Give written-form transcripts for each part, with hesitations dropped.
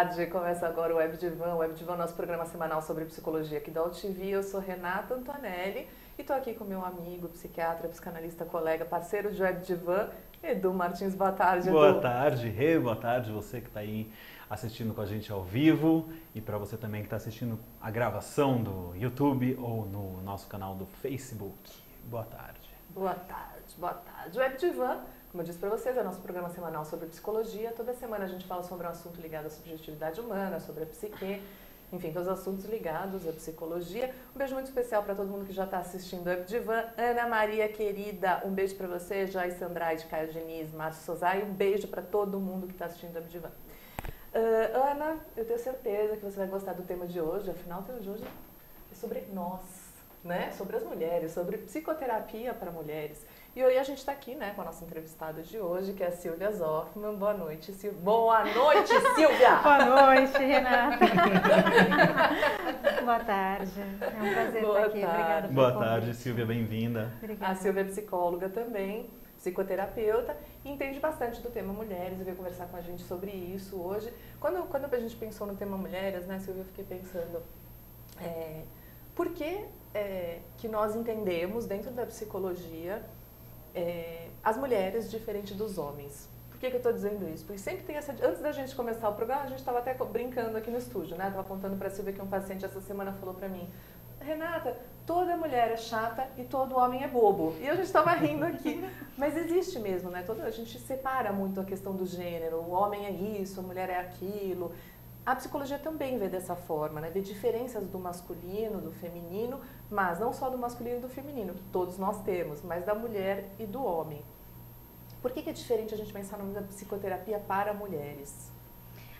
tarde, começa agora o Web Divan. O Web Divan é nosso programa semanal sobre psicologia aqui da UltiVi. Eu sou Renata Antonelli e estou aqui com meu amigo, psiquiatra, psicanalista, colega, parceiro de Web Divan, Edu Martins. Boa tarde, Edu. Boa tarde, Rê. Boa tarde, você que está aí assistindo com a gente ao vivo e para você também que está assistindo a gravação do YouTube ou no nosso canal do Facebook. Boa tarde. Boa tarde, boa tarde. O Web Divan, como eu disse para vocês, é nosso programa semanal sobre psicologia. Toda semana a gente fala sobre um assunto ligado à subjetividade humana, sobre a psique, enfim, todos os assuntos ligados à psicologia. Um beijo muito especial para todo mundo que já está assistindo o Web Divan. Ana Maria, querida, um beijo para você. Joyce Andrade, Caio Diniz, Márcio Sozai, um beijo para todo mundo que está assistindo o Web Divan. Ana, eu tenho certeza que você vai gostar do tema de hoje. Afinal, o tema de hoje é sobre nós, né? Sobre as mulheres, sobre psicoterapia para mulheres. E hoje a gente está aqui, né, com a nossa entrevistada de hoje, que é a Silvia Zoffman. Boa noite, Silvia. Boa noite, Silvia! Boa noite, Renata. Boa tarde. É um prazer estar aqui. Obrigada pelo Boa convite. tarde, Silvia. Bem-vinda. A Silvia é psicóloga também, psicoterapeuta, e entende bastante do tema mulheres e veio conversar com a gente sobre isso hoje. Quando a gente pensou no tema mulheres, né, Silvia, eu fiquei pensando, por que que nós entendemos dentro da psicologia as mulheres diferente dos homens? Por que eu estou dizendo isso? Porque sempre tem essa... Antes da gente começar o programa, a gente estava até brincando aqui no estúdio, né? Estava contando para a Silvia que um paciente essa semana falou para mim: Renata, toda mulher é chata e todo homem é bobo. E a gente estava rindo aqui. Mas existe mesmo, né? A gente separa muito a questão do gênero. O homem é isso, a mulher é aquilo. A psicologia também vê dessa forma, né? Vê diferenças do masculino, do feminino, mas não só do masculino e do feminino, que todos nós temos, mas da mulher e do homem. Por que é diferente a gente pensar na psicoterapia para mulheres?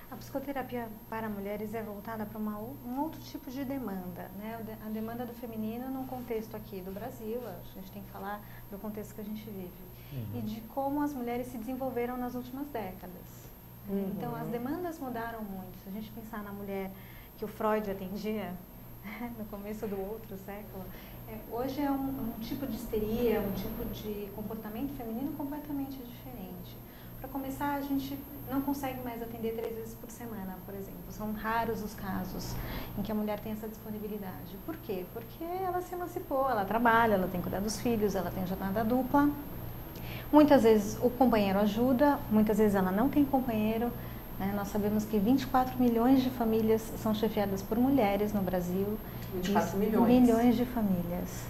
A psicoterapia para mulheres é voltada para um outro tipo de demanda, né? A demanda do feminino num contexto aqui do Brasil, a gente tem que falar do contexto que a gente vive, e de como as mulheres se desenvolveram nas últimas décadas. Então, as demandas mudaram muito. Se a gente pensar na mulher que o Freud atendia no começo do outro século, hoje é um tipo de histeria, um tipo de comportamento feminino completamente diferente. Para começar, a gente não consegue mais atender 3 vezes por semana, por exemplo. São raros os casos em que a mulher tem essa disponibilidade. Por quê? Porque ela se emancipou, ela trabalha, ela tem que cuidar dos filhos, ela tem jornada dupla. Muitas vezes o companheiro ajuda, muitas vezes ela não tem companheiro, né? Nós sabemos que 24 milhões de famílias são chefiadas por mulheres no Brasil. 24 milhões? Milhões de famílias.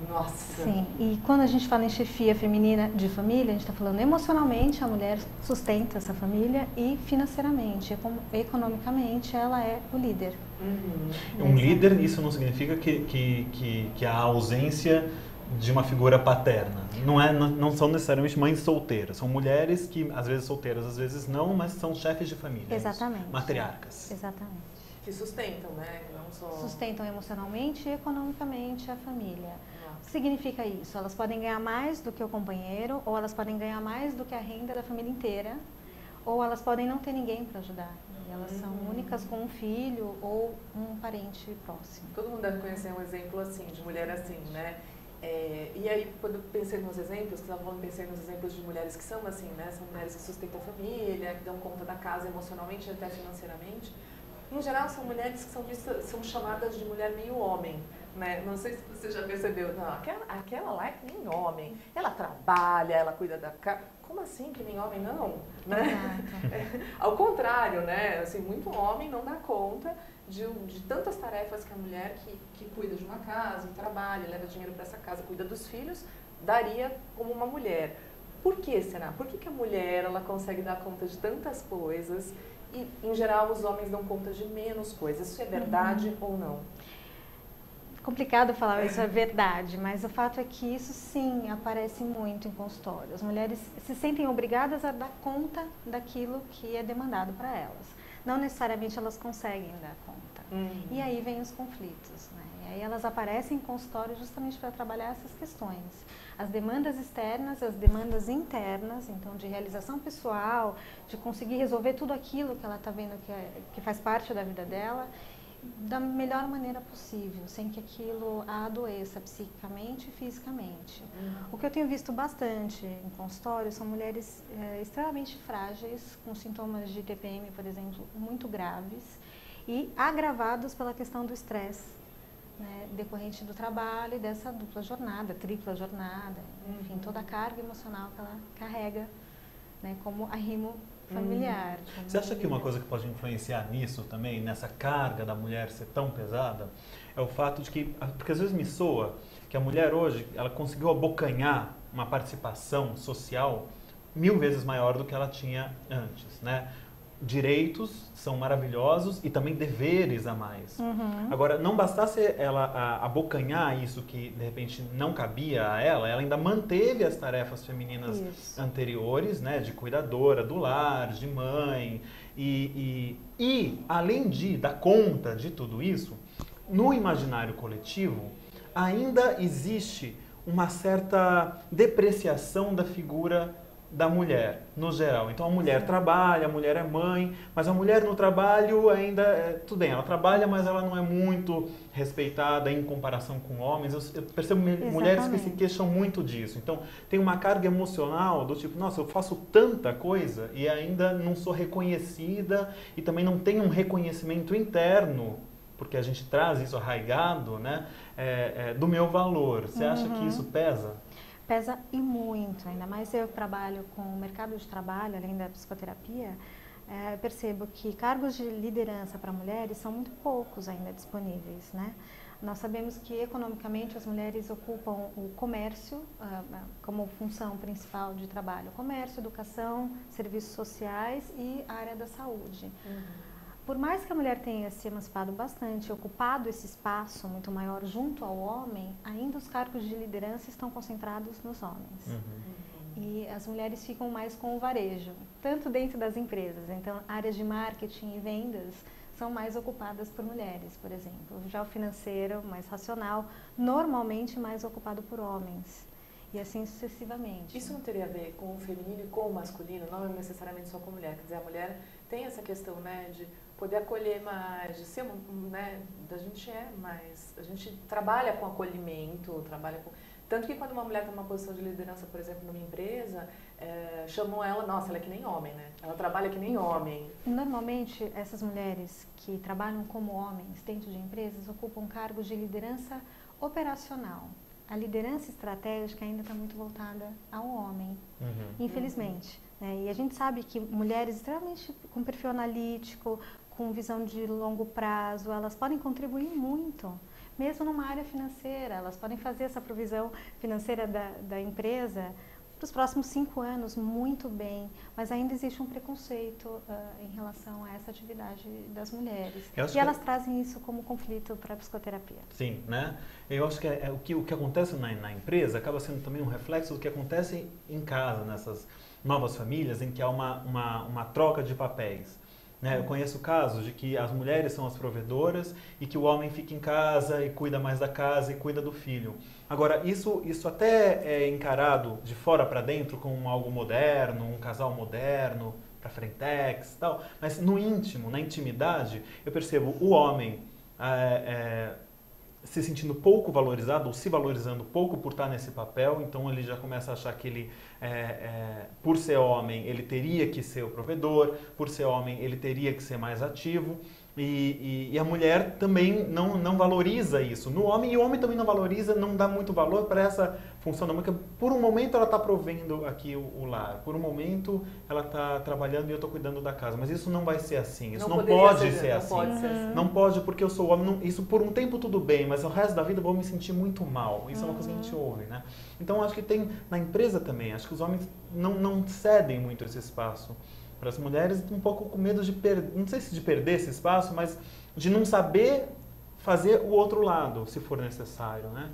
Nossa! Sim, e quando a gente fala em chefia feminina de família, a gente está falando emocionalmente, a mulher sustenta essa família e financeiramente, economicamente, ela é o líder. Um líder, isso não significa que há ausência de uma figura paterna. Não são necessariamente mães solteiras, são mulheres que, às vezes solteiras, às vezes não, mas são chefes de família. Exatamente. Matriarcas. Exatamente. Que sustentam, né? Não só... Sustentam emocionalmente e economicamente a família. O que significa isso? Elas podem ganhar mais do que o companheiro, ou elas podem ganhar mais do que a renda da família inteira, ou elas podem não ter ninguém para ajudar. E elas são únicas com um filho ou um parente próximo. Todo mundo deve conhecer um exemplo assim, de mulher assim, né? E aí, quando eu pensei nos exemplos, que estava falando, pensei nos exemplos de mulheres que são assim, né? São mulheres que sustentam a família, que dão conta da casa emocionalmente e até financeiramente. Em geral, são mulheres que são chamadas de mulher meio homem, né? Não sei se você já percebeu, não, aquela lá é que nem homem. Ela trabalha, ela cuida da casa. Como assim que nem homem? Não, né? Ao contrário, né? Assim, muito homem não dá conta de tantas tarefas que a mulher que cuida de uma casa, trabalha, leva dinheiro para essa casa, cuida dos filhos, daria como uma mulher. Por que será? Por que a mulher ela consegue dar conta de tantas coisas e, em geral, os homens dão conta de menos coisas? Isso é verdade ou não? Complicado falar isso é verdade, mas o fato é que isso sim aparece muito em consultório. As mulheres se sentem obrigadas a dar conta daquilo que é demandado para elas. Não necessariamente elas conseguem dar conta. E aí vem os conflitos, né? E aí elas aparecem em consultório justamente para trabalhar essas questões. As demandas externas, as demandas internas, então de realização pessoal, de conseguir resolver tudo aquilo que ela está vendo que faz parte da vida dela, da melhor maneira possível, sem que aquilo a adoeça psiquicamente e fisicamente. O que eu tenho visto bastante em consultório são mulheres extremamente frágeis, com sintomas de TPM, por exemplo, muito graves e agravados pela questão do estresse, né, decorrente do trabalho e dessa dupla jornada, tripla jornada, enfim, toda a carga emocional que ela carrega, né, como arrimo familiar. Você acha que uma coisa que pode influenciar nisso também, nessa carga da mulher ser tão pesada, é o fato de que, porque às vezes me soa que a mulher hoje, ela conseguiu abocanhar uma participação social 1000 vezes maior do que ela tinha antes, né? Direitos são maravilhosos e também deveres a mais. Agora, não bastasse ela abocanhar isso que, de repente, não cabia a ela ainda manteve as tarefas femininas anteriores, né, de cuidadora do lar, de mãe, e além de dar conta de tudo isso, no imaginário coletivo, ainda existe uma certa depreciação da figura da mulher, no geral. Então a mulher trabalha, a mulher é mãe, mas a mulher no trabalho ainda, tudo bem, ela trabalha, mas ela não é muito respeitada em comparação com homens. Eu percebo mulheres que se queixam muito disso. Então tem uma carga emocional do tipo, nossa, eu faço tanta coisa e ainda não sou reconhecida e também não tenho um reconhecimento interno, porque a gente traz isso arraigado, né, do meu valor. Você acha que isso pesa? Pesa e muito, ainda mais eu que trabalho com o mercado de trabalho, além da psicoterapia, percebo que cargos de liderança para mulheres são muito poucos ainda disponíveis, né? Nós sabemos que economicamente as mulheres ocupam o comércio como função principal de trabalho, comércio, educação, serviços sociais e a área da saúde. Por mais que a mulher tenha se emancipado bastante, ocupado esse espaço muito maior junto ao homem, ainda os cargos de liderança estão concentrados nos homens. E as mulheres ficam mais com o varejo, tanto dentro das empresas. Então, áreas de marketing e vendas são mais ocupadas por mulheres, por exemplo. Já o financeiro, mais racional, normalmente mais ocupado por homens. E assim sucessivamente. Isso não teria a ver com o feminino e com o masculino, não necessariamente só com a mulher? Quer dizer, a mulher tem essa questão, né, de poder acolher mais, de ser, né, a gente trabalha com acolhimento, tanto que quando uma mulher está numa posição de liderança, por exemplo, numa empresa, chamam ela, nossa, ela é que nem homem, né? Ela trabalha que nem homem. Normalmente, essas mulheres que trabalham como homens dentro de empresas ocupam cargos de liderança operacional. A liderança estratégica ainda está muito voltada ao homem, infelizmente. Né? E a gente sabe que mulheres extremamente com perfil analítico, com visão de longo prazo, elas podem contribuir muito, mesmo numa área financeira. Elas podem fazer essa provisão financeira da empresa para os próximos 5 anos muito bem, mas ainda existe um preconceito em relação a essa atividade das mulheres. E elas trazem isso como conflito para a psicoterapia. Sim, né? Eu acho que o que acontece na empresa acaba sendo também um reflexo do que acontece em casa, nessas novas famílias, em que há uma troca de papéis. Né? Eu conheço casos de que as mulheres são as provedoras e que o homem fica em casa e cuida mais da casa e cuida do filho. Agora, isso até é encarado de fora para dentro como algo moderno, um casal moderno, para frentex e tal, mas no íntimo, na intimidade, eu percebo o homem se sentindo pouco valorizado ou se valorizando pouco por estar nesse papel, então ele já começa a achar que ele, por ser homem, ele teria que ser o provedor, por ser homem, ele teria que ser mais ativo, e a mulher também não valoriza isso no homem, e o homem também não valoriza, não dá muito valor para essa função da mulher. Por um momento ela está provendo aqui o lar, por um momento ela está trabalhando e eu estou cuidando da casa, mas isso não vai ser assim, isso não pode ser assim. Não pode porque eu sou homem, isso por um tempo tudo bem, mas o resto da vida eu vou me sentir muito mal, isso é uma coisa que a gente ouve, né? Então acho que tem na empresa também, acho que os homens não cedem muito esse espaço para as mulheres, um pouco com medo de não sei se de perder esse espaço, mas de não saber fazer o outro lado, se for necessário, né?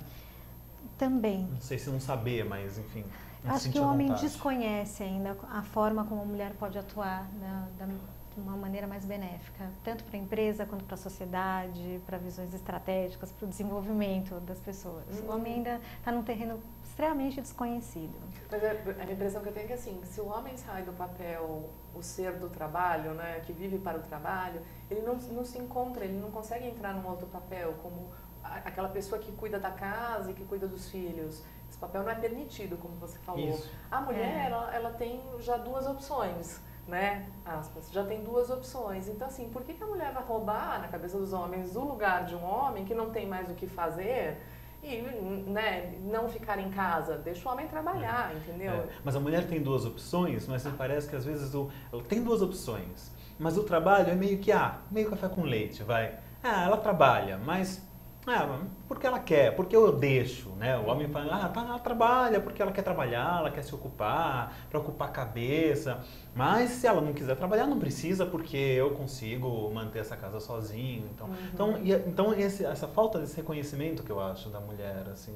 Também. Não sei se não saber, mas enfim. Acho que o homem desconhece ainda a forma como a mulher pode atuar de uma maneira mais benéfica, tanto para a empresa quanto para a sociedade, para visões estratégicas, para o desenvolvimento das pessoas. O homem ainda está num terreno extremamente desconhecido. Mas a impressão que eu tenho é que assim, se o homem sai do papel, o ser do trabalho, né, que vive para o trabalho, ele não se encontra, ele não consegue entrar num outro papel, como aquela pessoa que cuida da casa e que cuida dos filhos. Esse papel não é permitido, como você falou. Isso. A mulher, ela tem já duas opções, né, aspas, já tem duas opções. Então, assim, por que a mulher vai roubar na cabeça dos homens o lugar de um homem que não tem mais o que fazer e, né, não ficar em casa? Deixa o homem trabalhar, entendeu? Mas a mulher tem duas opções, mas me parece que às vezes ela tem duas opções, mas o trabalho é meio que, meio café com leite, vai. Ela trabalha, mas porque ela quer, porque eu deixo, né? O homem fala, ela trabalha porque ela quer trabalhar, ela quer se ocupar, para ocupar a cabeça. Mas se ela não quiser trabalhar, não precisa, porque eu consigo manter essa casa sozinho. Então essa falta desse reconhecimento que eu acho da mulher, assim,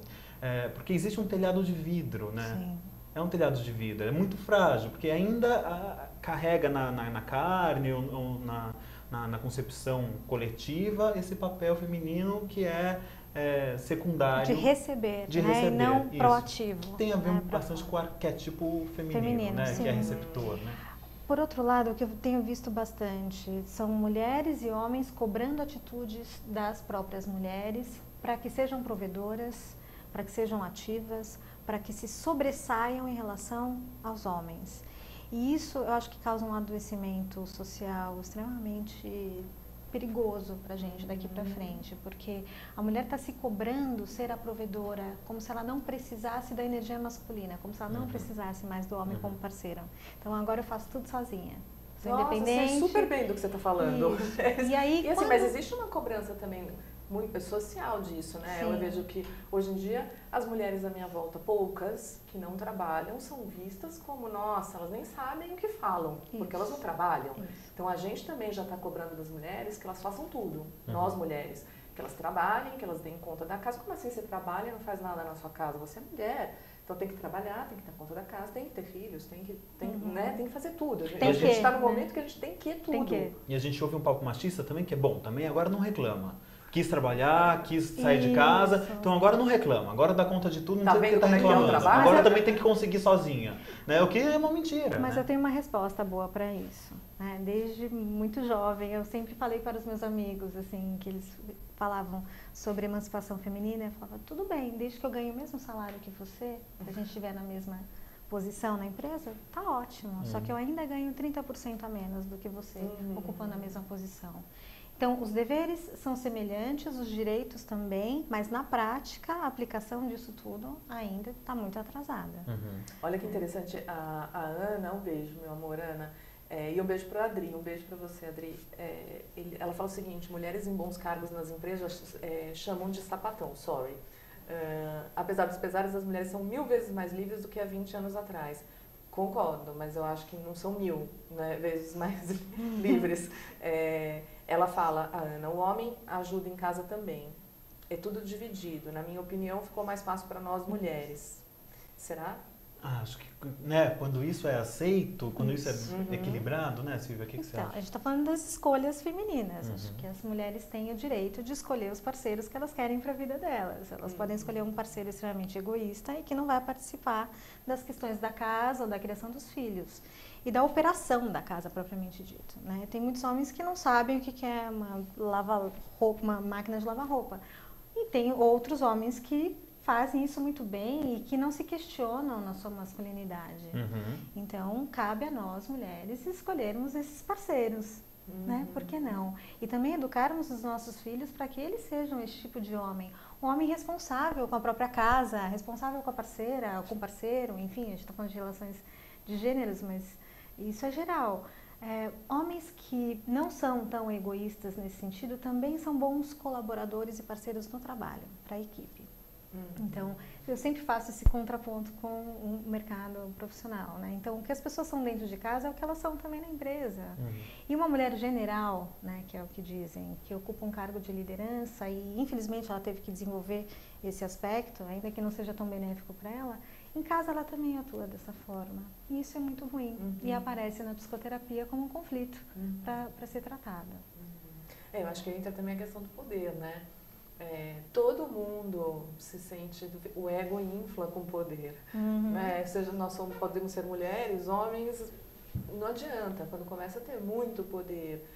porque existe um telhado de vidro, né? Sim. É um telhado de vidro, é muito frágil, porque ainda carrega na carne ou na concepção coletiva esse papel feminino que é secundário. De receber, de né? receber, E não isso. proativo. Tem a ver né? bastante com o arquétipo feminino, né? Sim. Que é receptor, né? Por outro lado, o que eu tenho visto bastante são mulheres e homens cobrando atitudes das próprias mulheres para que sejam provedoras, para que sejam ativas, para que se sobressaiam em relação aos homens. E isso eu acho que causa um adoecimento social extremamente perigoso para a gente daqui para frente, porque a mulher está se cobrando ser a provedora, como se ela não precisasse da energia masculina, como se ela não precisasse mais do homem como parceiro. Então agora eu faço tudo sozinha. Sou independente. Sei super bem do que você está falando. E aí, assim, mas existe uma cobrança também muito social disso, né? Sim. Eu vejo que hoje em dia as mulheres à minha volta, poucas que não trabalham, são vistas como, nossa, elas nem sabem o que falam, porque elas não trabalham. Isso. Então a gente também já está cobrando das mulheres que elas façam tudo, nós mulheres, que elas trabalhem, que elas deem conta da casa. Como assim você trabalha e não faz nada na sua casa? Você é mulher. Então tem que trabalhar, tem que dar conta da casa, tem que ter filhos, tem que fazer tudo. A gente está no momento que a gente tem que tudo. E a gente ouve um papo machista também, que é bom, também agora não reclama. Quis trabalhar, quis sair de casa, então agora não reclama, agora dá conta de tudo, não sei o que tá reclamando. Agora também tem que conseguir sozinha, né? O que é uma mentira. Mas né? eu tenho uma resposta boa para isso. Né? Desde muito jovem, eu sempre falei para os meus amigos, assim, que eles falavam sobre emancipação feminina, eu falava, tudo bem, desde que eu ganhe o mesmo salário que você, se a gente estiver na mesma posição na empresa, tá ótimo. Só que eu ainda ganho 30% a menos do que você, ocupando a mesma posição. Então, os deveres são semelhantes, os direitos também, mas na prática, a aplicação disso tudo ainda está muito atrasada. Olha que interessante, a Ana, um beijo, meu amor, Ana, e um beijo para o Adri, um beijo para você, Adri. Ela fala o seguinte, mulheres em bons cargos nas empresas chamam de sapatão, sorry. Apesar dos pesares, as mulheres são 1000 vezes mais livres do que há 20 anos atrás. Concordo, mas eu acho que não são 1000, né, vezes mais livres. Ela fala, a Ana, o homem ajuda em casa também. É tudo dividido. Na minha opinião, ficou mais fácil para nós mulheres. Será? Acho que, né, quando isso é aceito, quando isso é equilibrado, né, Silvia, o que você acha? A gente está falando das escolhas femininas. Acho que as mulheres têm o direito de escolher os parceiros que elas querem para a vida delas. Elas podem escolher um parceiro extremamente egoísta e que não vai participar das questões da casa ou da criação dos filhos. E da operação da casa, propriamente dito. Né? Tem muitos homens que não sabem o que é uma máquina de lavar roupa. E tem outros homens que fazem isso muito bem e que não se questionam na sua masculinidade. Então, cabe a nós, mulheres, escolhermos esses parceiros. Né? Por que não? E também educarmos os nossos filhos para que eles sejam esse tipo de homem. Um homem responsável com a própria casa, responsável com a parceira, com o parceiro, enfim, a gente está falando de relações de gêneros, mas isso é geral. Homens que não são tão egoístas nesse sentido também são bons colaboradores e parceiros no trabalho, para a equipe. Então, eu sempre faço esse contraponto com o mercado profissional, né? Então, o que as pessoas são dentro de casa é o que elas são também na empresa. E uma mulher general, né, que é o que dizem, que ocupa um cargo de liderança e, infelizmente, ela teve que desenvolver esse aspecto, ainda que não seja tão benéfico para ela, em casa ela também atua dessa forma. E isso é muito ruim. E aparece na psicoterapia como um conflito para ser tratado. Eu acho que entra também a questão do poder, né? todo mundo se sente, o ego infla com poder, né? Seja nós podemos ser mulheres, homens, não adianta, quando começa a ter muito poder.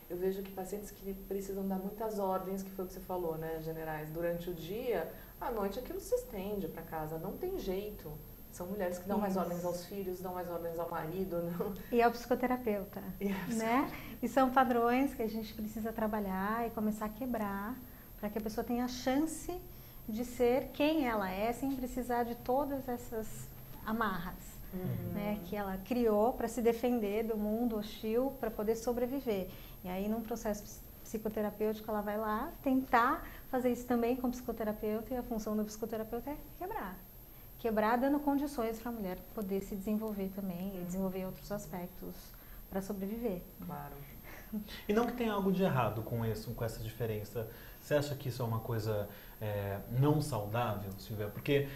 Eu vejo que pacientes que precisam dar muitas ordens, que foi o que você falou, né, generais, durante o dia, à noite aquilo se estende para casa, não tem jeito. São mulheres que dão mais ordens aos filhos, dão mais ordens ao marido. Não? E ao psicoterapeuta, né? E são padrões que a gente precisa trabalhar e começar a quebrar, para que a pessoa tenha a chance de ser quem ela é, sem precisar de todas essas amarras. Né, que ela criou para se defender do mundo hostil, para poder sobreviver. E aí, num processo psicoterapêutico, ela vai lá tentar fazer isso também com o psicoterapeuta, e a função do psicoterapeuta é quebrar. Quebrar dando condições para a mulher poder se desenvolver também e desenvolver outros aspectos para sobreviver. Claro. E não que tenha algo de errado com isso, com essa diferença. Você acha que isso é uma coisa não saudável, Silvia? Porque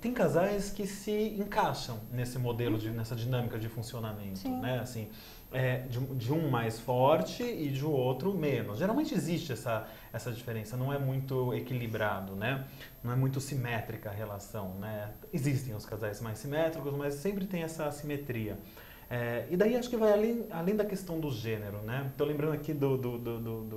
tem casais que se encaixam nesse modelo, nessa dinâmica de funcionamento, Sim. né? Assim, de um mais forte e de outro menos. Geralmente existe essa diferença, não é muito equilibrado, né? Não é muito simétrica a relação, né? Existem os casais mais simétricos, mas sempre tem essa assimetria. E daí acho que vai além da questão do gênero, né? Estou lembrando aqui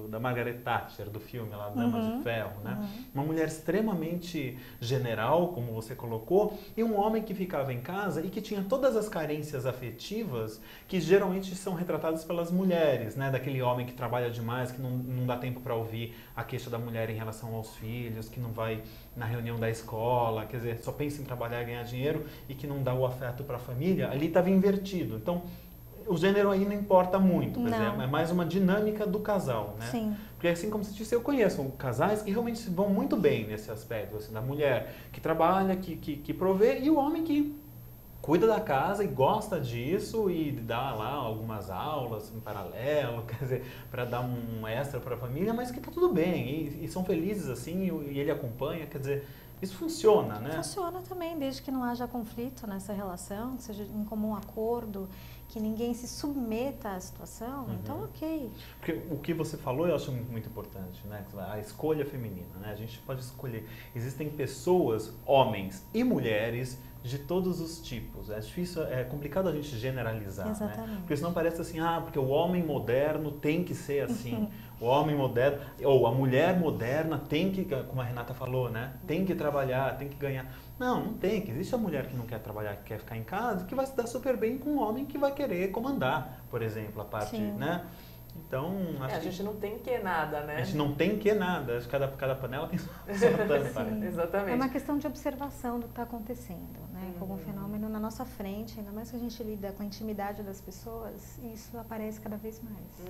da Margaret Thatcher, do filme lá, Damas de Ferro, né? Uma mulher extremamente general, como você colocou, e um homem que ficava em casa e que tinha todas as carências afetivas que geralmente são retratadas pelas mulheres, né? Daquele homem que trabalha demais, que não dá tempo para ouvir a queixa da mulher em relação aos filhos, que não vai na reunião da escola, quer dizer, só pensa em trabalhar e ganhar dinheiro e que não dá o afeto para a família. Ali estava invertido. Então, o gênero aí não importa muito, por exemplo, é mais uma dinâmica do casal, né? Sim. Porque assim como você disse, eu conheço casais que realmente vão muito bem nesse aspecto, assim, da mulher que trabalha, que provê, e o homem que cuida da casa e gosta disso e dá lá algumas aulas em paralelo, quer dizer, para dar um extra para a família, mas que tá tudo bem e são felizes assim e ele acompanha, quer dizer, isso funciona, né? Funciona também, desde que não haja conflito nessa relação, que seja em comum acordo, que ninguém se submeta à situação, então ok. Porque o que você falou eu acho muito importante, né? A escolha feminina, né? A gente pode escolher. Existem pessoas, homens e mulheres, de todos os tipos. É difícil, é complicado a gente generalizar, Exatamente. né? Porque senão parece assim, porque o homem moderno tem que ser assim. O homem moderno, ou a mulher moderna tem que, como a Renata falou, né? Tem que trabalhar, tem que ganhar. Não tem que. Existe a mulher que não quer trabalhar, que quer ficar em casa, que vai se dar super bem com um homem que vai querer comandar, por exemplo, a parte, né? Então, acho a gente não tem que nada, né? A gente não tem que nada. Acho que cada panela tem sua tampa. Exatamente. É uma questão de observação do que está acontecendo, né? Como um fenômeno na nossa frente, ainda mais que a gente lida com a intimidade das pessoas, isso aparece cada vez mais.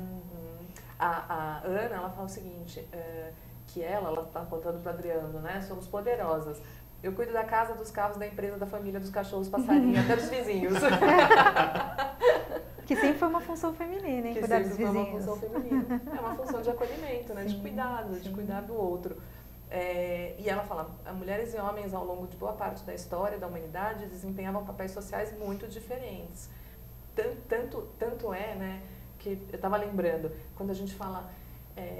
A Ana, ela fala o seguinte, que ela está contando para o Adriano, né? Somos poderosas. Eu cuido da casa, dos carros, da empresa, da família, dos cachorros, passarinhos, até dos vizinhos. Que sempre foi uma função feminina, hein? Que Cuidar sempre dos foi vizinhos. uma função feminina. É uma função de acolhimento, né? De cuidado, de cuidar do outro. E ela fala, mulheres e homens ao longo de boa parte da história da humanidade desempenhavam papéis sociais muito diferentes. Tanto é, né, que eu estava lembrando, quando a gente fala,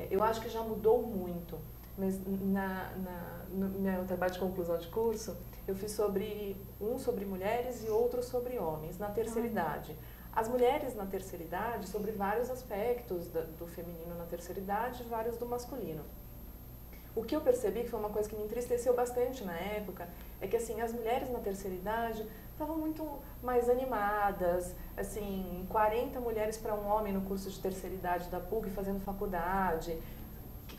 eu acho que já mudou muito, mas no meu trabalho de conclusão de curso, eu fiz sobre mulheres e outro sobre homens, na terceira idade. As mulheres na terceira idade, sobre vários aspectos do feminino na terceira idade e vários do masculino. O que eu percebi, que foi uma coisa que me entristeceu bastante na época, é que assim, as mulheres na terceira idade estavam muito mais animadas, assim, 40 mulheres para um homem no curso de terceira idade da PUC fazendo faculdade,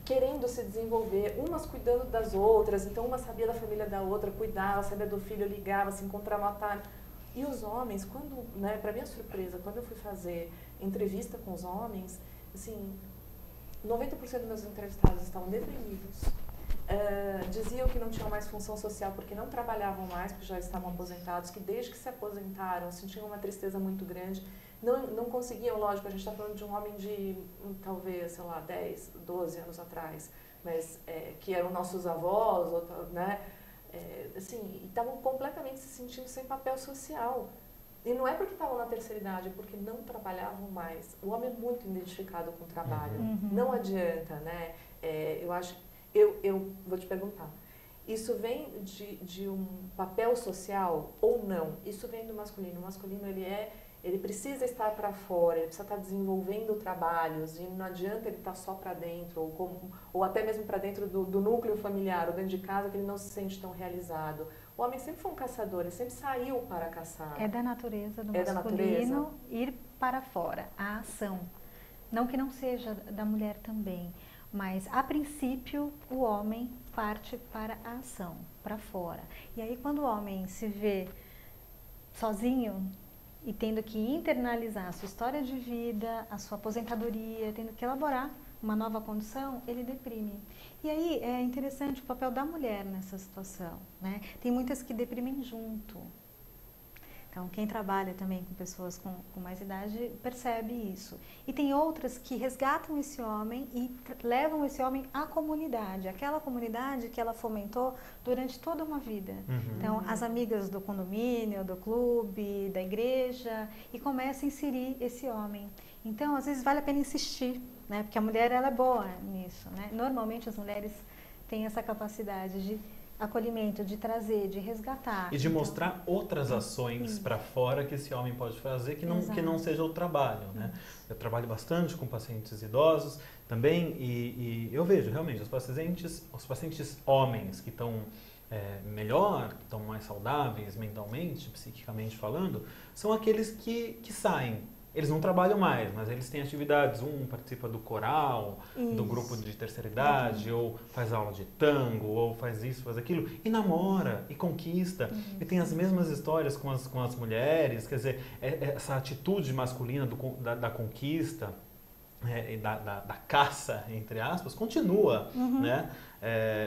querendo se desenvolver, umas cuidando das outras, então uma sabia da família da outra, cuidava, sabia do filho, ligava, se encontrava à tarde. E os homens, para minha surpresa, quando eu fui fazer entrevista com os homens, assim, 90% dos meus entrevistados estavam deprimidos. Diziam que não tinham mais função social porque não trabalhavam mais, porque já estavam aposentados, que desde que se aposentaram sentiam uma tristeza muito grande. Não conseguiam, lógico, a gente está falando de um homem de talvez, sei lá, 10, 12 anos atrás, mas que eram nossos avós, né? Assim, estavam completamente se sentindo sem papel social. E não é porque estavam na terceira idade, é porque não trabalhavam mais. O homem é muito identificado com o trabalho. Não adianta, né? Eu acho... Eu vou te perguntar. Isso vem de um papel social ou não? Isso vem do masculino. O masculino, ele precisa estar para fora, ele precisa estar desenvolvendo trabalhos, e não adianta ele estar só para dentro, ou até mesmo para dentro do núcleo familiar, ou dentro de casa, que ele não se sente tão realizado. O homem sempre foi um caçador, ele sempre saiu para caçar. É da natureza do masculino ir para fora, a ação. Não que não seja da mulher também, mas a princípio o homem parte para a ação, para fora. E aí quando o homem se vê sozinho e tendo que internalizar a sua história de vida, a sua aposentadoria, tendo que elaborar uma nova condição, ele deprime. E aí é interessante o papel da mulher nessa situação, né? Tem muitas que deprimem junto. Então, quem trabalha também com pessoas com mais idade percebe isso. E tem outras que resgatam esse homem e levam esse homem à comunidade, aquela comunidade que ela fomentou durante toda uma vida. Então, as amigas do condomínio, do clube, da igreja, e começa a inserir esse homem. Então, às vezes vale a pena insistir, né? Porque a mulher ela é boa nisso, né? Normalmente as mulheres têm essa capacidade de acolhimento, de trazer, de resgatar. E de mostrar outras ações para fora que esse homem pode fazer que não seja o trabalho, né? Eu trabalho bastante com pacientes idosos também e eu vejo realmente os pacientes homens que estão melhor, que estão mais saudáveis mentalmente, psiquicamente falando, são aqueles que saem. Eles não trabalham mais, mas eles têm atividades. Um participa do coral, do grupo de terceira idade, ou faz aula de tango, ou faz isso, faz aquilo, e namora, e conquista. E tem as mesmas histórias com as mulheres, quer dizer, essa atitude masculina da conquista, da caça, entre aspas, continua, né?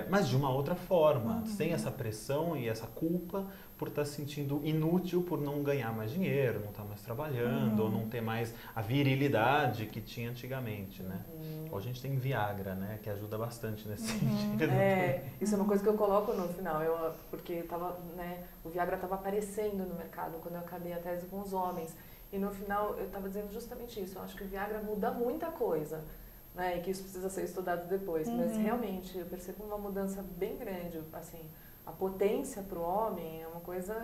Mas de uma outra forma, sem essa pressão e essa culpa por estar se sentindo inútil, por não ganhar mais dinheiro, não estar mais trabalhando, ou não ter mais a virilidade que tinha antigamente, né? Hoje a gente tem Viagra, né? Que ajuda bastante nesse sentido. Isso é uma coisa que eu coloco no final, porque o Viagra estava aparecendo no mercado quando eu acabei a tese com os homens. E no final eu estava dizendo justamente isso, eu acho que o Viagra muda muita coisa, né? E que isso precisa ser estudado depois. Mas realmente eu percebo uma mudança bem grande, assim, a potência para o homem é uma coisa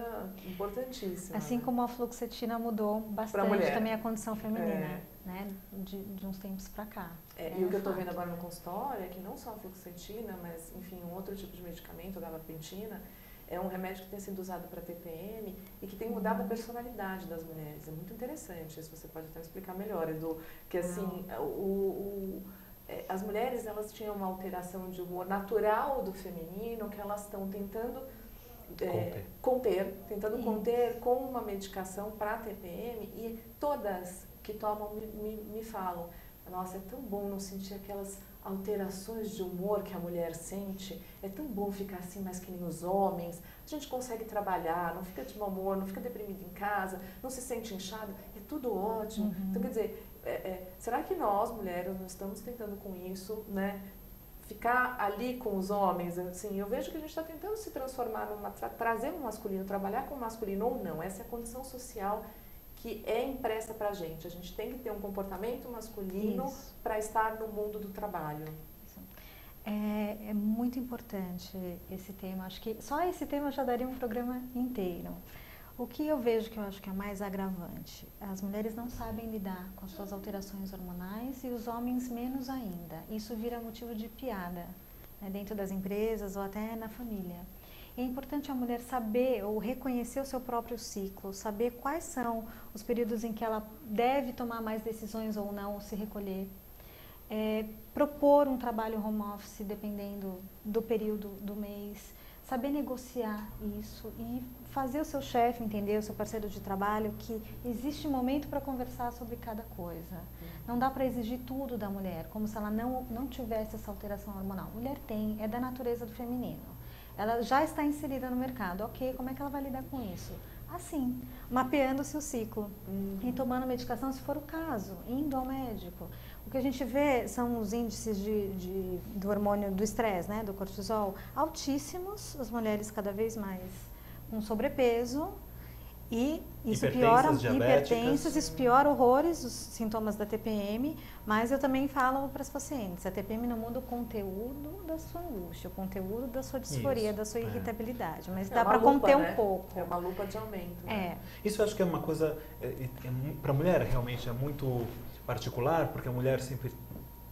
importantíssima. Assim, né? Como a fluoxetina mudou bastante também a condição feminina, né? De uns tempos para cá. E o que eu estou vendo agora no consultório é que não só a fluoxetina, mas enfim, um outro tipo de medicamento, a gabapentina, é um remédio que tem sido usado para TPM e que tem mudado a personalidade das mulheres. É muito interessante, isso você pode até explicar melhor, Edu. Que assim, as mulheres elas tinham uma alteração de humor natural do feminino que elas estão tentando conter com uma medicação para TPM, e todas que tomam me falam: nossa, é tão bom não sentir aquelas alterações de humor que a mulher sente, é tão bom ficar assim mais que nem os homens, a gente consegue trabalhar, não fica de mau humor, não fica deprimido em casa, não se sente inchado, é tudo ótimo. Então, quer dizer, será que nós, mulheres, não estamos tentando com isso, né, ficar ali com os homens? Assim, eu vejo que a gente está tentando se transformar, trazer um masculino, trabalhar com o masculino ou não, essa é a condição social que é impressa pra gente. A gente tem que ter um comportamento masculino para estar no mundo do trabalho. É muito importante esse tema. Acho que só esse tema já daria um programa inteiro. O que eu vejo que eu acho que é mais agravante, as mulheres não sabem lidar com as suas alterações hormonais e os homens menos ainda. Isso vira motivo de piada, né, dentro das empresas ou até na família. É importante a mulher saber ou reconhecer o seu próprio ciclo, saber quais são os períodos em que ela deve tomar mais decisões ou não, ou se recolher. Propor um trabalho home office dependendo do período do mês, saber negociar isso e fazer o seu chefe entender, o seu parceiro de trabalho, que existe momento para conversar sobre cada coisa. Não dá para exigir tudo da mulher, como se ela não tivesse essa alteração hormonal. Mulher tem, é da natureza do feminino. Ela já está inserida no mercado, ok, como é que ela vai lidar com isso? Assim, mapeando o seu ciclo e tomando medicação se for o caso, indo ao médico. O que a gente vê são os índices do hormônio do estresse, né, do cortisol, altíssimos, as mulheres cada vez mais com sobrepeso E isso Hipertensas, piora diabéticas. hipertensas, isso piora horrores os sintomas da TPM, mas eu também falo para as pacientes, a TPM não muda o conteúdo da sua angústia, o conteúdo da sua disforia, da sua irritabilidade, mas dá para conter um pouco. É uma lupa de aumento. Né? Isso eu acho que é uma coisa, para a mulher realmente é muito particular, porque a mulher sempre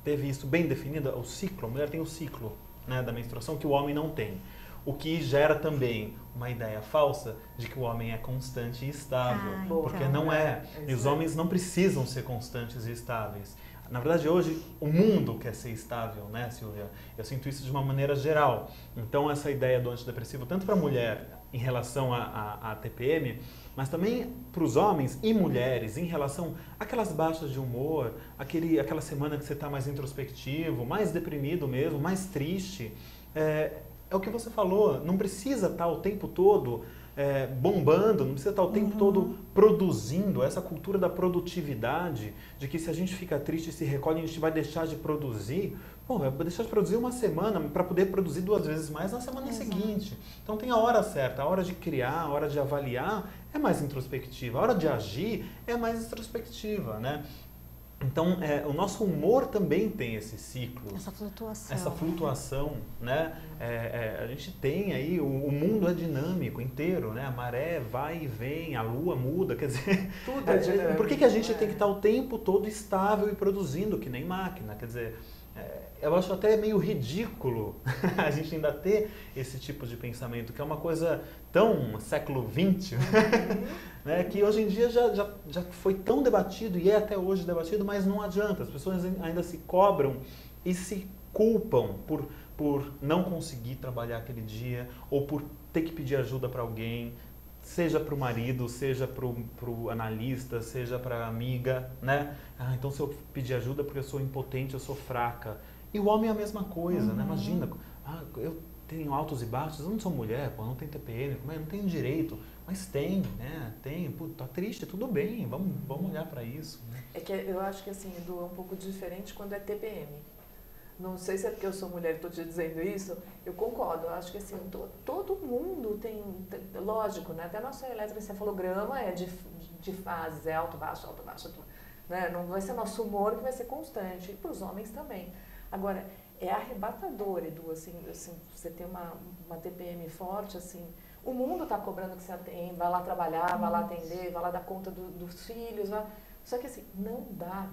teve isso bem definido, o ciclo, a mulher tem o ciclo, né, da menstruação que o homem não tem. O que gera também uma ideia falsa de que o homem é constante e estável, porque então. não é. E os homens não precisam ser constantes e estáveis. Na verdade, hoje, o mundo quer ser estável, né, Silvia? Eu sinto isso de uma maneira geral. Então, essa ideia do antidepressivo, tanto para a mulher em relação à TPM, mas também para os homens e mulheres em relação àquelas baixas de humor, aquela semana que você está mais introspectivo, mais deprimido mesmo, mais triste. É o que você falou, não precisa estar o tempo todo bombando, não precisa estar o tempo todo produzindo, essa cultura da produtividade, de que se a gente fica triste e se recolhe, a gente vai deixar de produzir. Pô, vai deixar de produzir uma semana para poder produzir 2 vezes mais na semana seguinte. Então tem a hora certa, a hora de criar, a hora de avaliar é mais introspectiva, a hora de agir é mais introspectiva, né? Então, o nosso humor também tem esse ciclo. Essa flutuação, né? A gente tem aí, o mundo é dinâmico inteiro, né? A maré vai e vem, a lua muda, quer dizer... Tudo é dinâmico. Por que a gente tem que estar o tempo todo estável e produzindo, que nem máquina? Quer dizer, eu acho até meio ridículo a gente ainda ter esse tipo de pensamento, que é uma coisa tão século XX, né, que hoje em dia já foi tão debatido e é até hoje debatido, mas não adianta. As pessoas ainda se cobram e se culpam por não conseguir trabalhar aquele dia ou por ter que pedir ajuda para alguém, seja para o marido, seja para o analista, seja para a amiga, né? Então se eu pedir ajuda porque eu sou impotente, eu sou fraca. E o homem é a mesma coisa, né? Imagina, eu tenho altos e baixos, eu não sou mulher, pô, não tenho TPM, não tenho direito. Mas tem, né? Tem, pô, tá triste, tudo bem, vamos olhar para isso. Né? É que eu acho que assim, Edu, é um pouco diferente quando é TPM. Não sei se é porque eu sou mulher e estou te dizendo isso, eu concordo. Eu acho que assim, todo mundo tem, lógico, né? Até a nossa eletroencefalograma é de fases, é alto, baixo, né? Não vai ser nosso humor que vai ser constante, e para os homens também. Agora, é arrebatador, Edu, assim, você ter uma TPM forte, assim, o mundo está cobrando que você atende, vai lá trabalhar, vai lá atender, vai lá dar conta dos filhos, só que assim, não dá,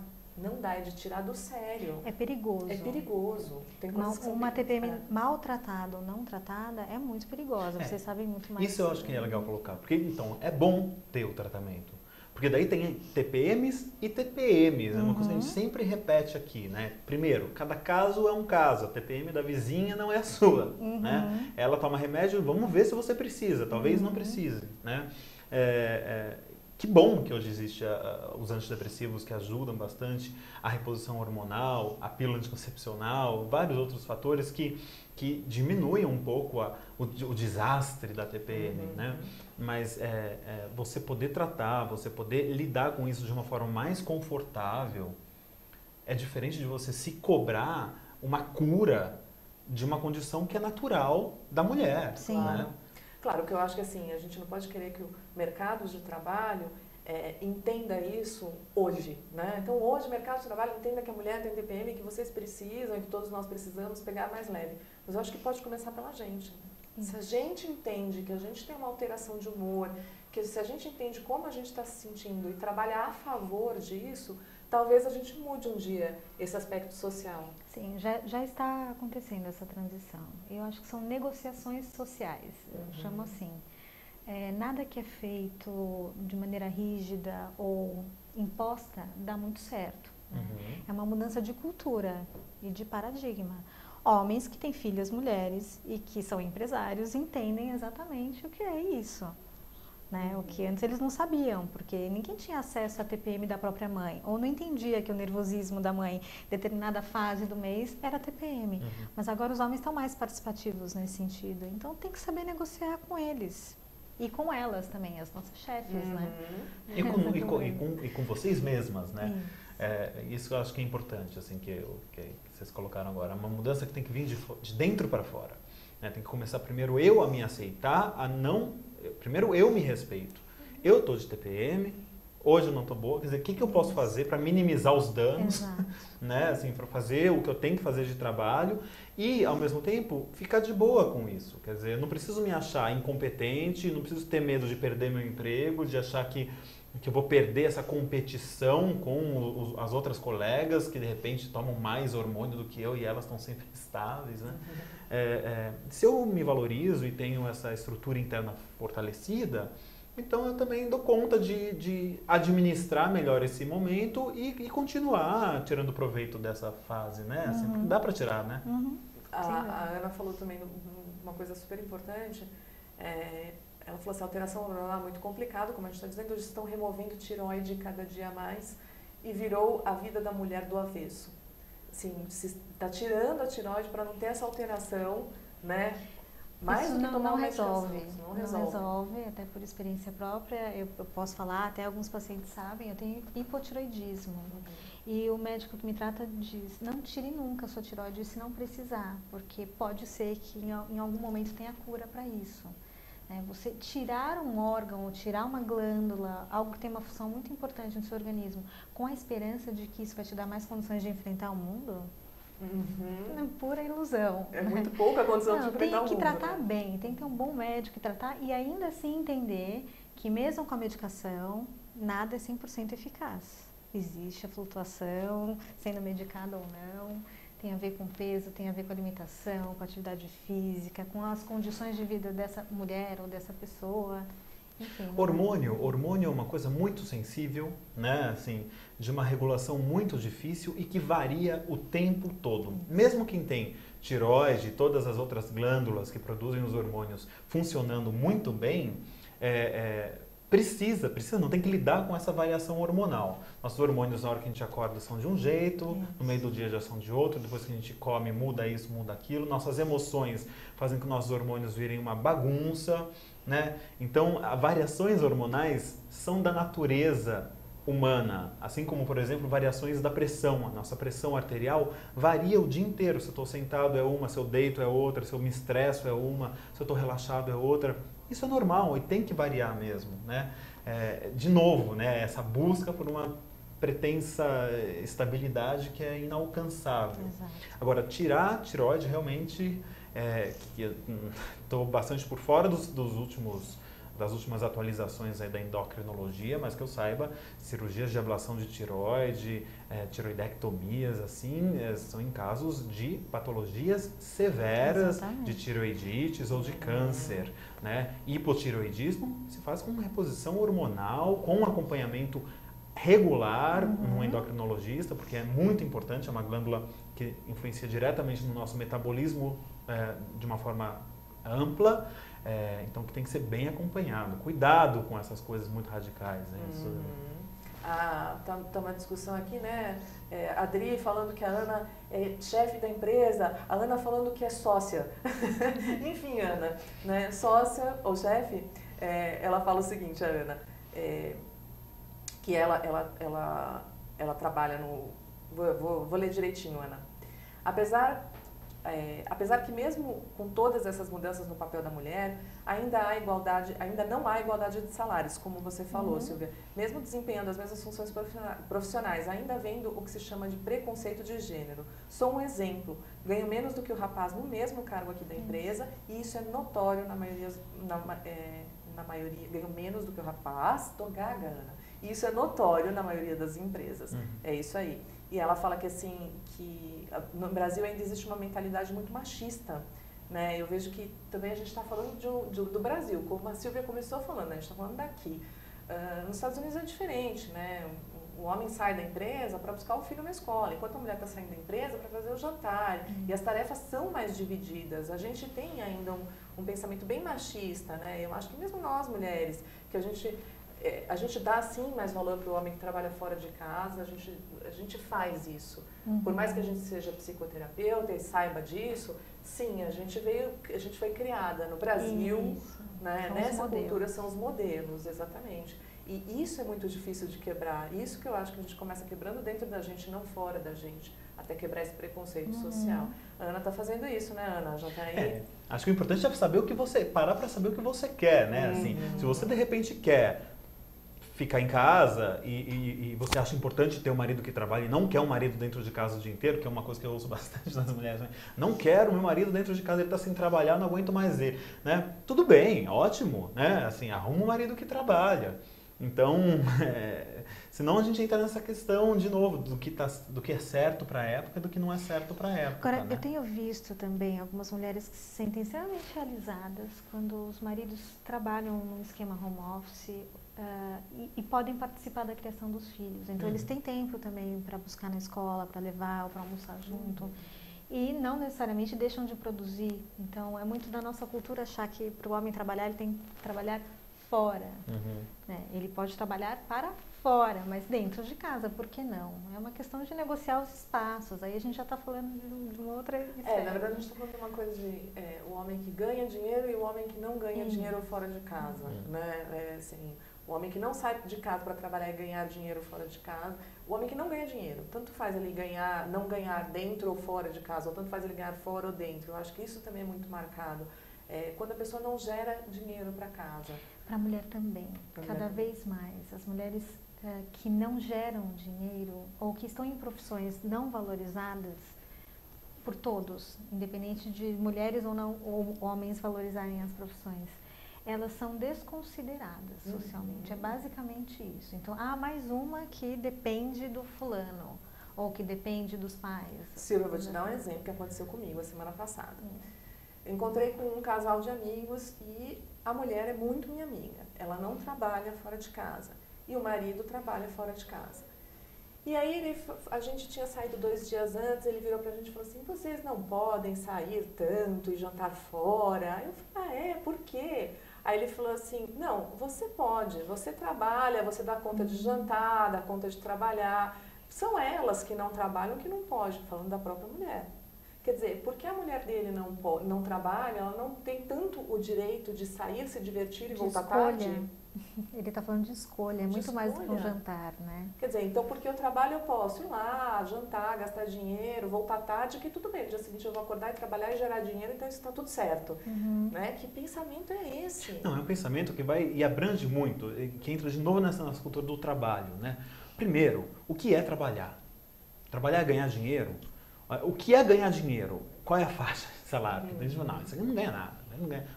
é de tirar do sério. É perigoso. É perigoso. Tem uma TPM maltratada ou não tratada é muito perigosa, vocês sabem muito mais. Isso eu acho que é legal colocar, porque então é bom ter o tratamento. Porque daí tem TPMs e TPMs, é uma coisa que a gente sempre repete aqui, né? Primeiro, cada caso é um caso, a TPM da vizinha não é a sua, né? Ela toma remédio, vamos ver se você precisa, talvez não precise, né? Que bom que hoje existem os antidepressivos que ajudam bastante a reposição hormonal, a pílula anticoncepcional, vários outros fatores que diminuem um pouco o desastre da TPM, né? Mas você poder tratar, você poder lidar com isso de uma forma mais confortável é diferente de você se cobrar uma cura de uma condição que é natural da mulher. Sim. Né? Claro que eu acho que assim, a gente não pode querer que o mercado de trabalho entenda isso hoje, né? Então hoje o mercado de trabalho entenda que a mulher tem TPM, que vocês precisam e que todos nós precisamos pegar mais leve. Mas eu acho que pode começar pela gente. Se a gente entende que a gente tem uma alteração de humor, que se a gente entende como a gente está se sentindo e trabalhar a favor disso, talvez a gente mude um dia esse aspecto social. Sim, já está acontecendo essa transição. Eu acho que são negociações sociais, eu chamo assim. Nada que é feito de maneira rígida ou imposta dá muito certo. Né? É uma mudança de cultura e de paradigma. Homens que têm filhas mulheres e que são empresários entendem exatamente o que é isso. Né? O que antes eles não sabiam, porque ninguém tinha acesso à TPM da própria mãe, ou não entendia que o nervosismo da mãe, em determinada fase do mês, era TPM. Mas agora os homens estão mais participativos nesse sentido, então tem que saber negociar com eles. E com elas também, as nossas chefes, né? E com vocês mesmas, né? Isso eu acho que é importante, assim, que vocês colocaram agora. É uma mudança que tem que vir de dentro para fora. Né? Tem que começar primeiro eu a me aceitar, primeiro eu me respeito. eu estou de TPM, hoje eu não estou boa, quer dizer, o que eu posso fazer para minimizar os danos, né? Assim, para fazer o que eu tenho que fazer de trabalho e, ao mesmo tempo, ficar de boa com isso. Quer dizer, eu não preciso me achar incompetente, não preciso ter medo de perder meu emprego, de achar que eu vou perder essa competição com as outras colegas que, de repente, tomam mais hormônio do que eu e elas estão sempre estáveis, né? Se eu me valorizo e tenho essa estrutura interna fortalecida, então eu também dou conta de administrar melhor esse momento e continuar tirando proveito dessa fase, né? Assim, dá para tirar, né? A Ana falou também uma coisa super importante. Ela falou assim, a alteração hormonal é muito complicado, como a gente está dizendo, eles estão removendo tireoide cada dia mais e virou a vida da mulher do avesso. Assim, se está tirando a tireoide para não ter essa alteração, né? Mais isso do que tomar não uma resolve. medicação, Não resolve, até por experiência própria, eu posso falar, até alguns pacientes sabem, eu tenho hipotiroidismo. E o médico que me trata diz, não tire nunca a sua tireoide se não precisar, porque pode ser que em algum momento tenha cura para isso. Você tirar um órgão ou tirar uma glândula, algo que tem uma função muito importante no seu organismo, com a esperança de que isso vai te dar mais condições de enfrentar o mundo, é pura ilusão. É muito pouca condição de enfrentar o mundo. Tem que tratar bem, tem que ter um bom médico que tratar e ainda assim entender que mesmo com a medicação, nada é 100% eficaz. Existe a flutuação, sendo medicado ou não, tem a ver com peso, tem a ver com alimentação, com atividade física, com as condições de vida dessa mulher ou dessa pessoa. Enfim, hormônio é uma coisa muito sensível, né? Assim, de uma regulação muito difícil e que varia o tempo todo. Mesmo quem tem tireoide e todas as outras glândulas que produzem os hormônios funcionando muito bem, precisa, não tem que lidar com essa variação hormonal. Nossos hormônios, na hora que a gente acorda, são de um jeito, no meio do dia já são de outro, depois que a gente come, muda isso, muda aquilo. Nossas emoções fazem com que nossos hormônios virem uma bagunça, né? Então, variações hormonais são da natureza humana, assim como, por exemplo, variações da pressão. A nossa pressão arterial varia o dia inteiro. Se eu estou sentado é uma, se eu deito é outra, se eu me estresso é uma, se eu estou relaxado é outra. Isso é normal e tem que variar mesmo, né? De novo, né? Essa busca por uma pretensa estabilidade que é inalcançável. Exato. Agora, tirar a tireoide realmente, que estou bastante por fora das últimas atualizações aí da endocrinologia, mas que eu saiba, cirurgias de ablação de tireoide, tireoidectomias, assim, são em casos de patologias severas, de tireoidites ou de câncer, né? Hipotireoidismo se faz com reposição hormonal, com acompanhamento regular num endocrinologista, porque é muito importante, é uma glândula que influencia diretamente no nosso metabolismo de uma forma ampla, então que tem que ser bem acompanhado. Cuidado com essas coisas muito radicais, né? Isso... Tá uma discussão aqui, né? A Adri falando que a Ana é chefe da empresa, a Ana falando que é sócia. Enfim, Ana, né? Sócia ou chefe, ela fala o seguinte, a Ana, que ela trabalha no... Vou ler direitinho, Ana. Apesar que mesmo com todas essas mudanças no papel da mulher, ainda não há igualdade de salários, como você falou, Silvia. Mesmo desempenhando as mesmas funções profissionais, ainda havendo o que se chama de preconceito de gênero. Sou um exemplo, ganho menos do que o rapaz no mesmo cargo aqui da empresa, e isso é notório na maioria, ganho menos do que o rapaz, tô gaga, Ana. E isso é notório na maioria das empresas. É isso aí. E ela fala que assim, que no Brasil ainda existe uma mentalidade muito machista, né? Eu vejo que também a gente está falando do Brasil, como a Silvia começou falando, a gente está falando daqui. Nos Estados Unidos é diferente, né? O homem sai da empresa para buscar o filho na escola, enquanto a mulher está saindo da empresa para fazer o jantar. E as tarefas são mais divididas. A gente tem ainda um pensamento bem machista, né? Eu acho que mesmo nós, mulheres, que a gente dá, sim, mais valor para o homem que trabalha fora de casa, a gente faz isso. Por mais que a gente seja psicoterapeuta e saiba disso, sim, a gente foi criada no Brasil, né? Nessa cultura são os modelos, exatamente. E isso é muito difícil de quebrar. Isso que eu acho que a gente começa quebrando dentro da gente, não fora da gente, até quebrar esse preconceito social. A Ana está fazendo isso, né, Ana? Já está aí. Acho que o importante é saber parar para saber o que você quer, né? Assim, se você de repente quer fica em casa e você acha importante ter um marido que trabalha e não quer um marido dentro de casa o dia inteiro, que é uma coisa que eu ouço bastante das mulheres, né? Não quero meu marido dentro de casa, ele está sem trabalhar, não aguento mais ele, né? Tudo bem, ótimo, né? Assim, arruma um marido que trabalha. Então, senão a gente entra nessa questão, de novo, do que é certo para a época e do que não é certo para a época. Agora, né? eu tenho visto também algumas mulheres que se sentem extremamente realizadas quando os maridos trabalham num esquema home office e podem participar da criação dos filhos. Então, eles têm tempo também para buscar na escola, para levar ou para almoçar junto. E não necessariamente deixam de produzir. Então, é muito da nossa cultura achar que para o homem trabalhar, ele tem que trabalhar fora. Né? Ele pode trabalhar para fora, mas dentro de casa, por que não? É uma questão de negociar os espaços. Aí a gente já está falando de uma outra esfera. Na verdade a gente está falando de uma coisa de o homem que ganha dinheiro e o homem que não ganha dinheiro fora de casa. Né? Assim, o homem que não sai de casa para trabalhar e ganhar dinheiro fora de casa. O homem que não ganha dinheiro, tanto faz ele não ganhar dentro ou fora de casa, ou tanto faz ele ganhar fora ou dentro. Eu acho que isso também é muito marcado. Quando a pessoa não gera dinheiro para casa. Para a mulher também, cada vez mais. As mulheres que não geram dinheiro ou que estão em profissões não valorizadas por todos, independente de mulheres ou não, ou homens valorizarem as profissões, elas são desconsideradas socialmente. É basicamente isso. Então, mais uma que depende do fulano ou que depende dos pais. Silvia, eu vou te dar um exemplo que aconteceu comigo a semana passada. Eu encontrei com um casal de amigos e a mulher é muito minha amiga. Ela não trabalha fora de casa e o marido trabalha fora de casa. E aí a gente tinha saído 2 dias antes, ele virou pra gente e falou assim, vocês não podem sair tanto e jantar fora. Aí eu falei, por quê? Aí ele falou assim, não, você pode, você trabalha, você dá conta de jantar, dá conta de trabalhar. São elas que não trabalham que não pode, falando da própria mulher. Quer dizer, porque a mulher dele não trabalha, ela não tem tanto o direito de sair, se divertir e voltar tarde? Ele está falando de escolha, é muito mais do que um jantar, né? Quer dizer, então porque eu trabalho eu posso ir lá, jantar, gastar dinheiro, voltar tarde, que tudo bem, no dia seguinte eu vou acordar e trabalhar e gerar dinheiro, então isso está tudo certo. Né? Que pensamento é esse? Não, é um pensamento que vai e abrange muito, que entra de novo nessa nossa cultura do trabalho, né? Primeiro, o que é trabalhar? Trabalhar é ganhar dinheiro? O que é ganhar dinheiro? Qual é a faixa de salário? Não, isso aqui não ganha nada.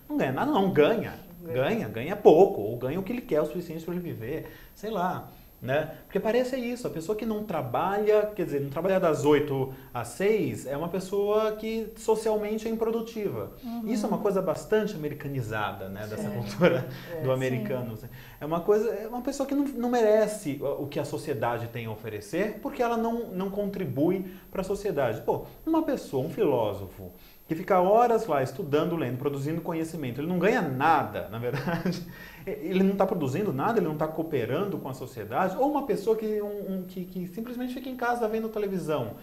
Não ganha nada, não. Ganha pouco. Ou ganha o que ele quer, o suficiente para ele viver. Sei lá. Né? Porque parece isso. A pessoa que não trabalha, quer dizer, não trabalha das 8 às 6, é uma pessoa que socialmente é improdutiva. Isso é uma coisa bastante americanizada, né? Dessa cultura do americano. Sim. É uma pessoa que não merece o que a sociedade tem a oferecer, porque ela não contribui para a sociedade. Pô, uma pessoa, um filósofo, que fica horas lá estudando, lendo, produzindo conhecimento, ele não ganha nada, na verdade. Ele não está produzindo nada, ele não está cooperando com a sociedade. Ou uma pessoa que simplesmente fica em casa vendo televisão.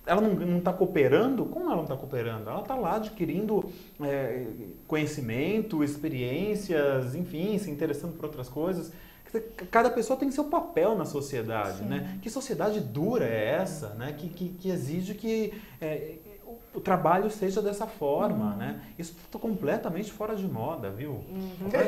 Ela não está cooperando? Como ela não está cooperando? Ela está lá adquirindo conhecimento, experiências, enfim, se interessando por outras coisas. Cada pessoa tem seu papel na sociedade, né? Que sociedade dura é essa, né? Que exige que o trabalho seja dessa forma, né? Isso está completamente fora de moda, viu?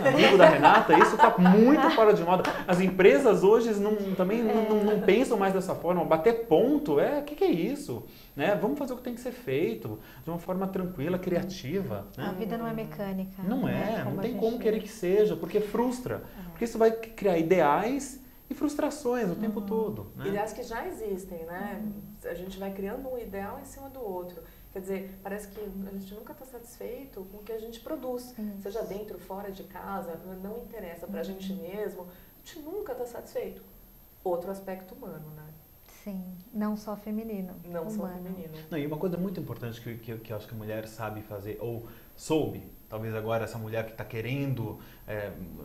Amigo da Renata, isso está muito fora de moda. As empresas hoje também não pensam mais dessa forma. Bater ponto, o que é isso? Né? Vamos fazer o que tem que ser feito de uma forma tranquila, criativa. Né? A vida não é mecânica. Não é, não tem como querer que seja, porque frustra. Porque isso vai criar ideais e frustrações o tempo todo. Né? Ideais que já existem, né? A gente vai criando um ideal em cima do outro. Quer dizer, parece que a gente nunca está satisfeito com o que a gente produz, seja dentro ou fora de casa, não interessa para a gente mesmo, a gente nunca está satisfeito. Outro aspecto humano, né? Sim, não só feminino. Não humano. só feminino. Não, e uma coisa muito importante que eu acho que a mulher sabe fazer, ou soube, talvez agora essa mulher que está querendo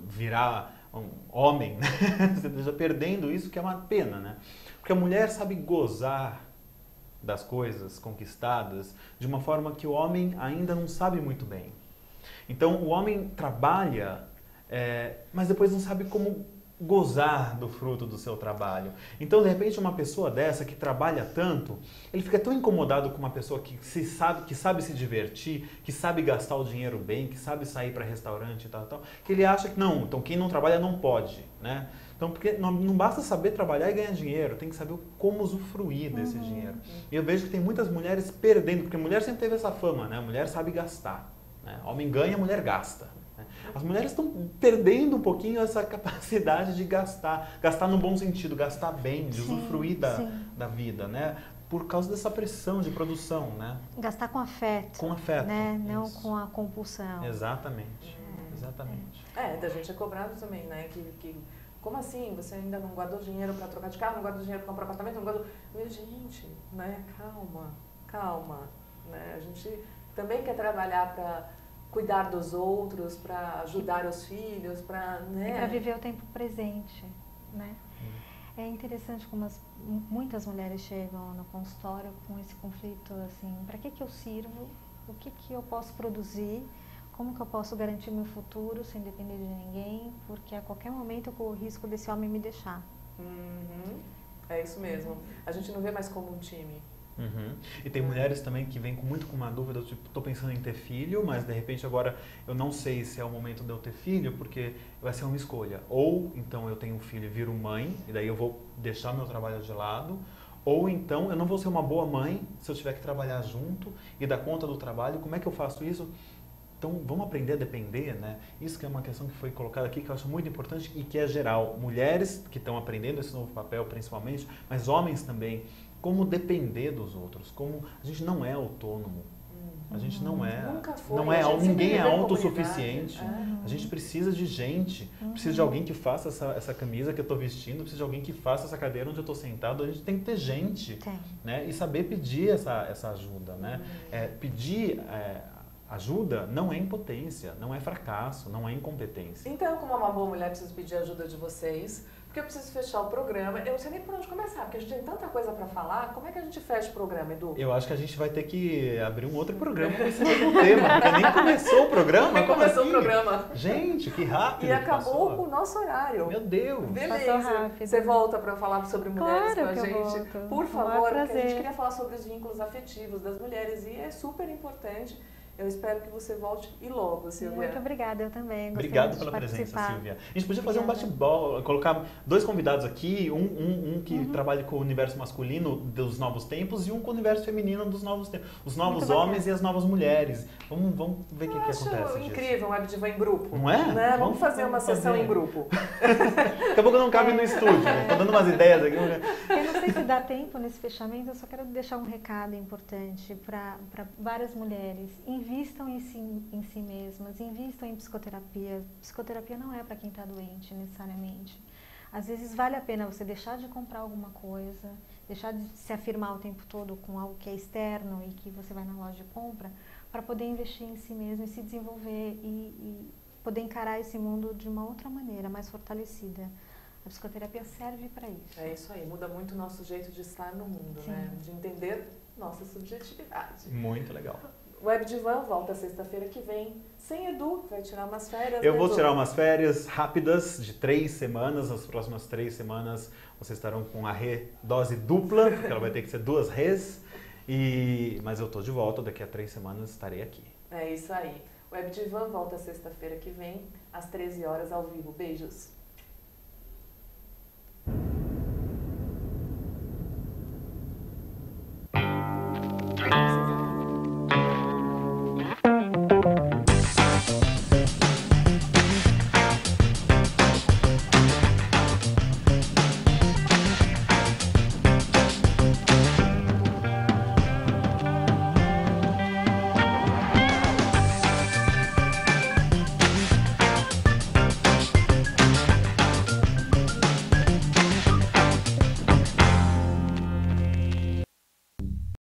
virar um homem, né? Você esteja perdendo isso, que é uma pena, né? Porque a mulher sabe gozar das coisas conquistadas de uma forma que o homem ainda não sabe muito bem. Então, o homem trabalha, mas depois não sabe como gozar do fruto do seu trabalho. Então, de repente, uma pessoa dessa que trabalha tanto, ele fica tão incomodado com uma pessoa que sabe se divertir, que sabe gastar o dinheiro bem, que sabe sair para restaurante e tal, que ele acha que não, então quem não trabalha não pode, né? Então, porque não basta saber trabalhar e ganhar dinheiro, tem que saber como usufruir desse dinheiro. E eu vejo que tem muitas mulheres perdendo, porque a mulher sempre teve essa fama, né? A mulher sabe gastar, né? Homem ganha, a mulher gasta. As mulheres estão perdendo um pouquinho essa capacidade de gastar no bom sentido, gastar bem, de usufruir da vida, né? Por causa dessa pressão de produção, né? Gastar com afeto. Com afeto. Né? Não com a compulsão. Exatamente, exatamente. Da gente é cobrado também, né? Que como assim? Você ainda não guardou dinheiro para trocar de carro, não guardou dinheiro para comprar apartamento, não guardou... Meu, gente, né? Calma, né? A gente também quer trabalhar para cuidar dos outros, para ajudar os filhos, para... Né? E para viver o tempo presente, né? É interessante como muitas mulheres chegam no consultório com esse conflito, assim, para que eu sirvo? O que eu posso produzir? Como que eu posso garantir meu futuro sem depender de ninguém? Porque a qualquer momento eu corro o risco desse homem me deixar. É isso mesmo. A gente não vê mais como um time. E tem mulheres também que vêm muito com uma dúvida, tipo, estou pensando em ter filho, mas de repente agora eu não sei se é o momento de eu ter filho, porque vai ser uma escolha. Ou então eu tenho um filho e viro mãe, e daí eu vou deixar meu trabalho de lado, ou então eu não vou ser uma boa mãe se eu tiver que trabalhar junto e dar conta do trabalho. Como é que eu faço isso? Então, vamos aprender a depender, né? Isso que é uma questão que foi colocada aqui, que eu acho muito importante e que é geral. Mulheres que estão aprendendo esse novo papel, principalmente, mas homens também. Como depender dos outros. Como a gente não é autônomo. A gente não é. Nunca foi. Ninguém é autossuficiente. A gente precisa de gente. Precisa de alguém que faça essa camisa que eu estou vestindo. Precisa de alguém que faça essa cadeira onde eu estou sentado. A gente tem que ter gente. Né? E saber pedir essa ajuda. Né? Pedir... ajuda não é impotência, não é fracasso, não é incompetência. Então, como uma boa mulher, preciso pedir ajuda de vocês, porque eu preciso fechar o programa. Eu não sei nem por onde começar, porque a gente tem tanta coisa para falar. Como é que a gente fecha o programa, Edu? Eu acho que a gente vai ter que abrir um outro programa com esse mesmo tema, porque nem começou o programa. Nem começou o programa. Gente, que rápido. E acabou o nosso horário. Meu Deus. Beleza. Você volta para falar sobre mulheres claro com a gente? Volto. Por favor, porque a gente queria falar sobre os vínculos afetivos das mulheres e é super importante. Eu espero que você volte e logo, Silvia. Muito obrigada, eu também. Obrigado pela presença, Silvia. A gente podia fazer um bate-bola, colocar dois convidados aqui, um que trabalha com o universo masculino dos novos tempos e um com o universo feminino dos novos tempos. Os novos homens e as novas mulheres. Vamos ver o que acontece. Eu acho incrível um Webdivan em grupo. Não é? Né? Vamos fazer uma sessão em grupo. Daqui a pouco não cabe no estúdio, né? Tô dando umas ideias aqui. Eu não sei se dá tempo nesse fechamento, eu só quero deixar um recado importante para várias mulheres. Invistam em si mesmas, invistam em psicoterapia. Psicoterapia não é para quem está doente, necessariamente. Às vezes vale a pena você deixar de comprar alguma coisa, deixar de se afirmar o tempo todo com algo que é externo e que você vai na loja de compra, para poder investir em si mesmo e se desenvolver e poder encarar esse mundo de uma outra maneira, mais fortalecida. A psicoterapia serve para isso. É isso aí, muda muito o nosso jeito de estar no mundo, né? De entender nossa subjetividade. Muito legal. O Webdivan volta sexta-feira que vem, sem Edu, vai tirar umas férias. Eu vou tirar umas férias rápidas de 3 semanas. As próximas 3 semanas vocês estarão com a dose dupla, porque ela vai ter que ser 2 Rês. Mas eu estou de volta, daqui a 3 semanas estarei aqui. É isso aí. O Webdivan volta sexta-feira que vem, às 13 horas ao vivo. Beijos!